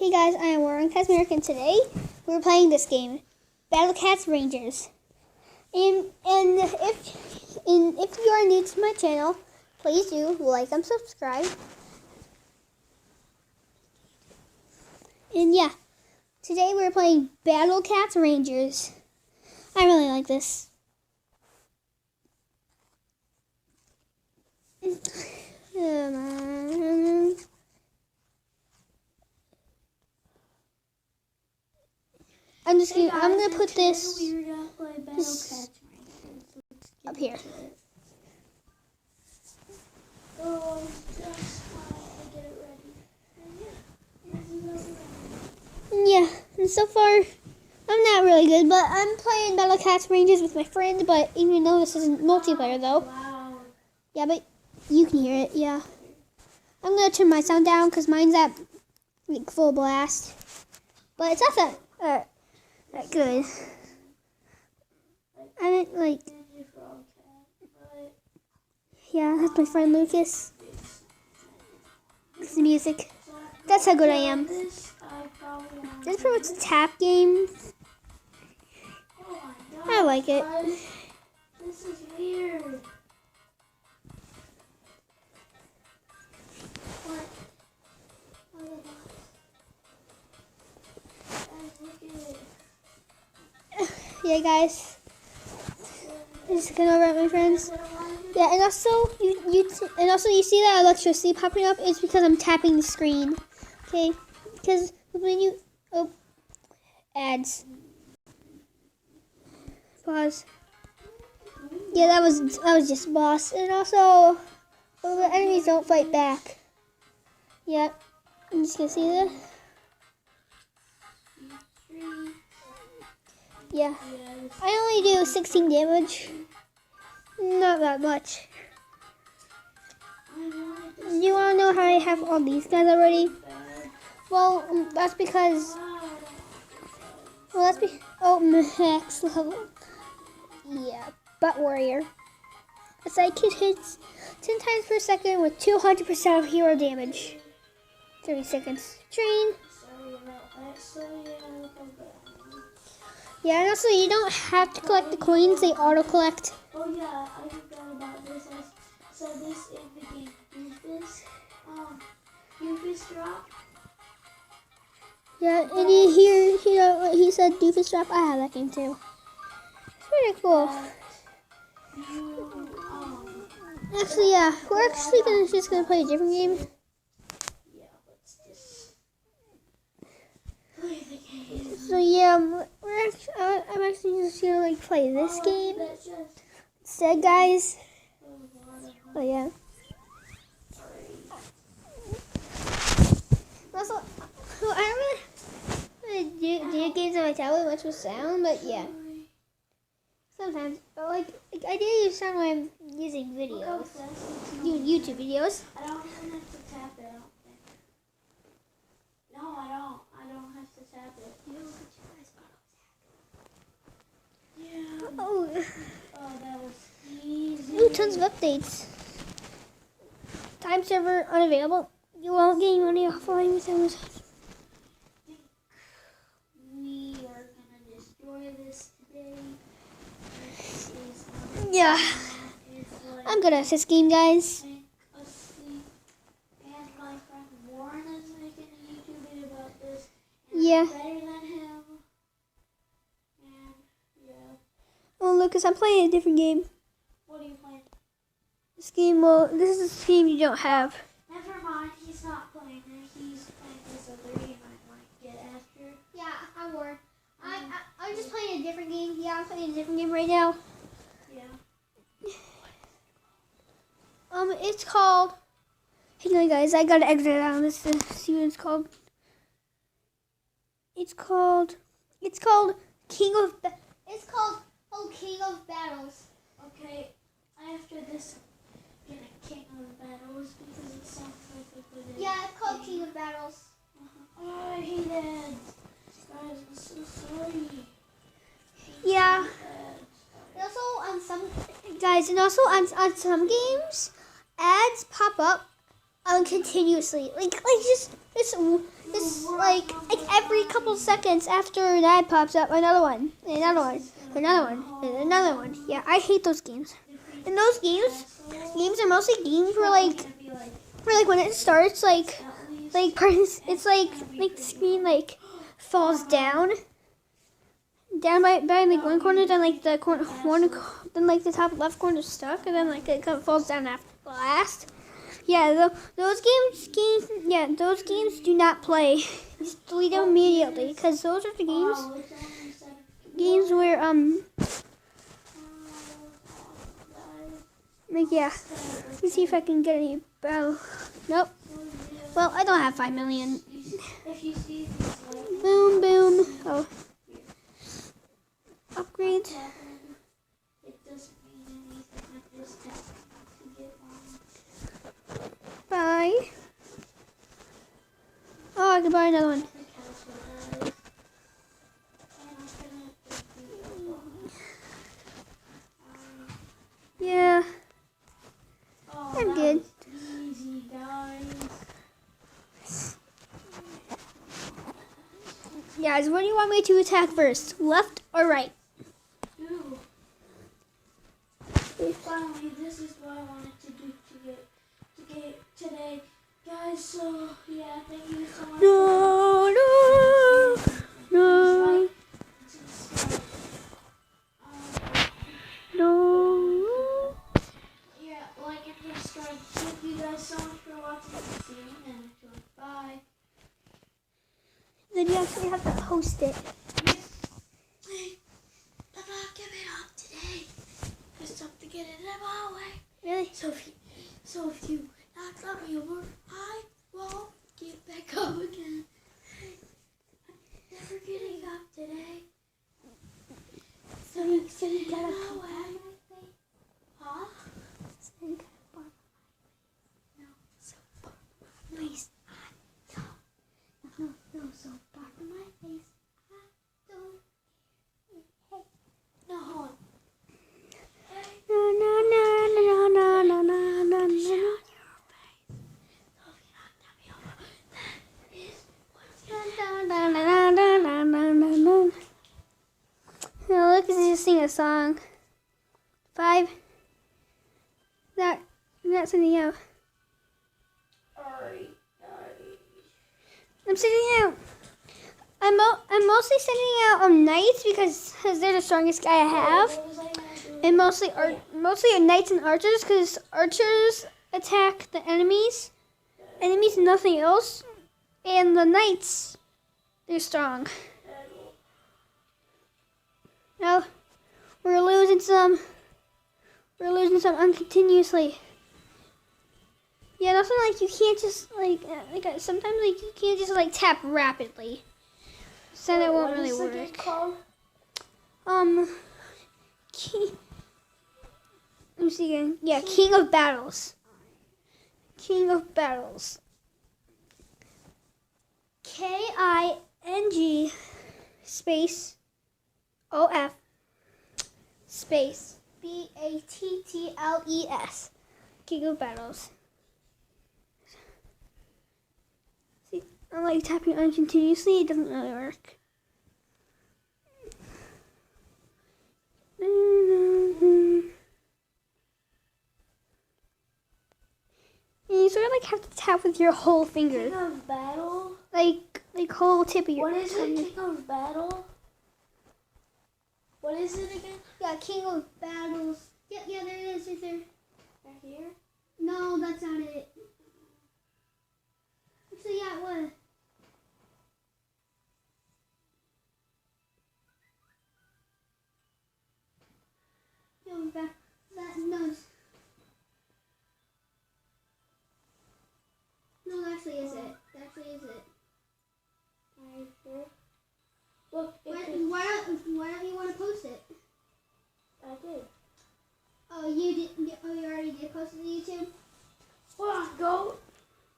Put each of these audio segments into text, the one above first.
Hey guys, I am Warren Kazmarek, and today we're playing this game, Battle Cats Rangers. And if you are new to my channel, please do like and subscribe. And yeah, today we're playing Battle Cats Rangers. I really like this. I'm gonna put this up here. Yeah, and so far I'm not really good, but I'm playing Battle Cats Rangers with my friend. But even though this isn't multiplayer though, yeah, but you can hear it. Yeah, I'm gonna turn my sound down because mine's at like full blast, but it's not that good. I didn't like. Yeah, that's my friend Lucas. It's the music. That's how good I am. This is pretty much a tap game. I like it. This is weird. Yeah, guys. Just looking over at my friends. Yeah, and also you see that electricity popping up. It's because I'm tapping the screen. Okay, because when you ads. Pause. Yeah, that was just boss. And also, the enemies don't fight back. Yeah, I'm just gonna see that. Yeah, I only do 16 damage. Not that much. Do you want to know how I have all these guys already? Well, that's because. Max level. Yeah, Butt Warrior. A sidekick hits 10 times per second with 200% of hero damage. 30 seconds. Train. Yeah, and also you don't have to collect the coins, they auto-collect. Oh yeah, I forgot about this. I said this in the game. Doofus drop. Yeah, and you hear what he said, Doofus drop. I have that game too. It's pretty cool. Actually, yeah, we're actually just gonna play a different game. Yeah, let's just play the game. So yeah, I'm actually just gonna play this game instead, guys. Oh yeah. Also, I don't really do games on my tablet much with sound, but yeah. Sometimes, but like I do use sound when I'm using videos, YouTube videos. I don't even have to tap it. I don't think. No, I don't. I don't have to tap it. Yeah. Oh, That was easy. ooh, tons of updates. Time server unavailable. You won't gain money offline with Amazon. We are gonna destroy this today. Yeah, I'm good at this game, guys. Asleep. And my friend Warren is making a YouTube video about this. Yeah. I'm better than him. And yeah. Oh, Lucas, I'm playing a different game. What are you playing? This game, well, this is a game you don't have. Never mind, he's not playing it. He's playing this other game I might get after. Yeah, I'm Warren. I'm just playing a different game. Yeah, I'm playing a different game right now. Yeah. It's called. Hang on, guys. I gotta exit out of this to see what it's called. It's called King of. It's called King of Battles. Okay, after this, I'm gonna King of Battles because it sounds like a good. Yeah, it's called King of Battles. Oh, I hate ads. Guys, I'm so sorry. Yeah. Ads. And also on some guys, and also on some games, ads pop up continuously, like like every couple seconds after an ad pops up, another one, and another one, another one, and another one. Yeah, I hate those games. And those games are mostly games where like when it starts, like it's like the screen like falls down by like one corner, then like the corner one, then like the top left corner is stuck, and then like it kind of falls down after the last. Yeah, those games do not play. Just delete them immediately, because those are the games where like, yeah. Let's see if I can get any battle. Nope. Well, I don't have 5 million. Boom, boom. Oh. Upgrade. Bye. Oh, I can buy another one. Yeah. I'm good. Easy, guys. Guys, what do you want me to attack first? Left or right? Ooh. Finally, this is what I wanted to do to get today. Guys, so yeah, thank you so much. No. No. Yeah, like and subscribe. Thank you guys so much for watching. See you in the next one. Bye. Then you actually have to host it. Hey, I'm not giving up today. Just have to get it in my way. Really? So if you knock me over, I won't get back up again. I'm never getting up today. So you In gotta my come way. Huh? So you gotta bark. No. So bark my face. No. So bark in my face. I don't. Hey. No, hold on. Hey. No. Now look, let's just sing a song. 5. Not sending out. Alright. I'm sending out. I'm mostly sending out knights because they're the strongest guy I have, What was I gonna do? and mostly knights and archers because archers attack the enemies and nothing else, and the knights, they're strong. Now we're losing some continuously. Yeah, nothing like you can't just like sometimes like you can't just like tap rapidly. So that won't really What is the game work. called? Let me see again. Yeah, King of Battles. King of Battles. KING space OF space BATTLES. King of Battles. See, I'm like tapping on continuously. It doesn't really work. And you sort of like have to tap with your whole finger, King of Battle? like whole tip of your. What is it? King of Battle? What is it again? Yeah, King of Battles. Yeah, there it is. Right there. Right here? No, that's not it. So yeah, what? No, that no. No, that actually is it. That actually is it. Are you sure? Look, Why don't you want to post it? I did. Oh, you did. Oh, you already did post it to YouTube. Hold on, go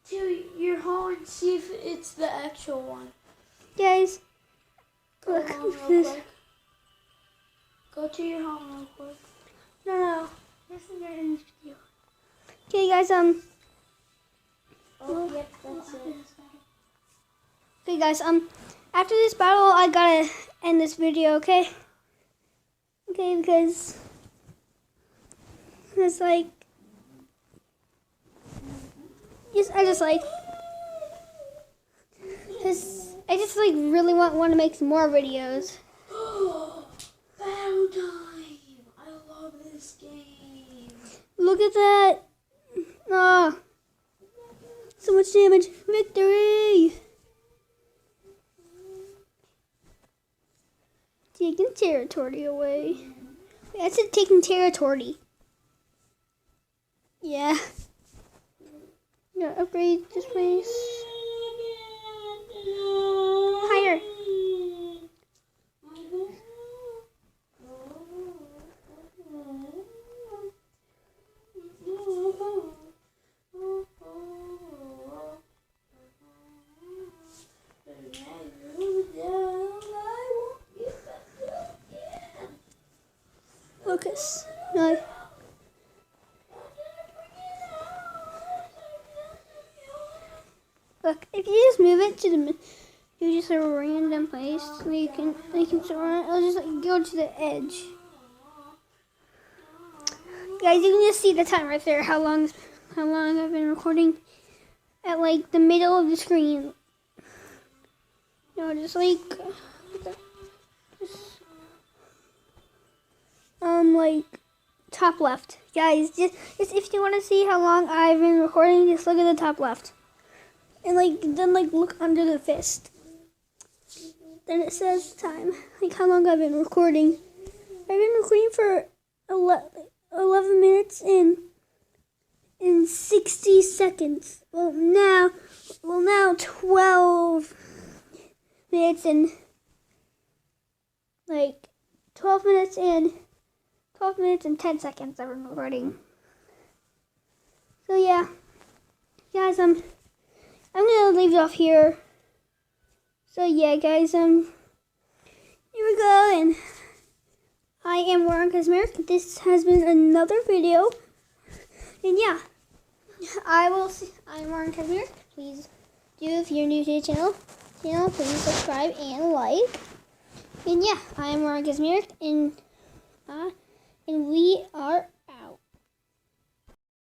to your home and see if it's the actual one. Guys, Go look home at real this. quick. Go to your home real quick. No. This is your end video. Okay, guys. Yep, that's it. Okay, guys. After this battle, I gotta end this video. Okay. Okay, because it's like, I just like really want to make some more videos. Battle time! I love this game. Look at that! Ah, so much damage! Victory! Taking territory away. Wait, I said taking territory. Yeah. Gotta upgrade this place. Higher. Focus. No. Look, if you just move it to the, you just a random place, so you can surround. I'll just like go to the edge. Guys, you can just see the time right there. How long I've been recording. At like the middle of the screen. No, just like. Like top left, guys. Just if you want to see how long I've been recording, just look at the top left, and then look under the fist. Then it says time, like how long I've been recording. I've been recording for 11 minutes and 60 seconds. Well now 12 minutes and 12 minutes and 12 minutes and 10 seconds I've been recording. So yeah, guys, I'm gonna leave it off here. So yeah, guys, here we go, and I am Warren Kazmarek. This has been another video, and yeah, I'm Warren Kazmarek. Please do, if you're new to the channel, please subscribe and like. And yeah, I am Warren Kazmarek, and we are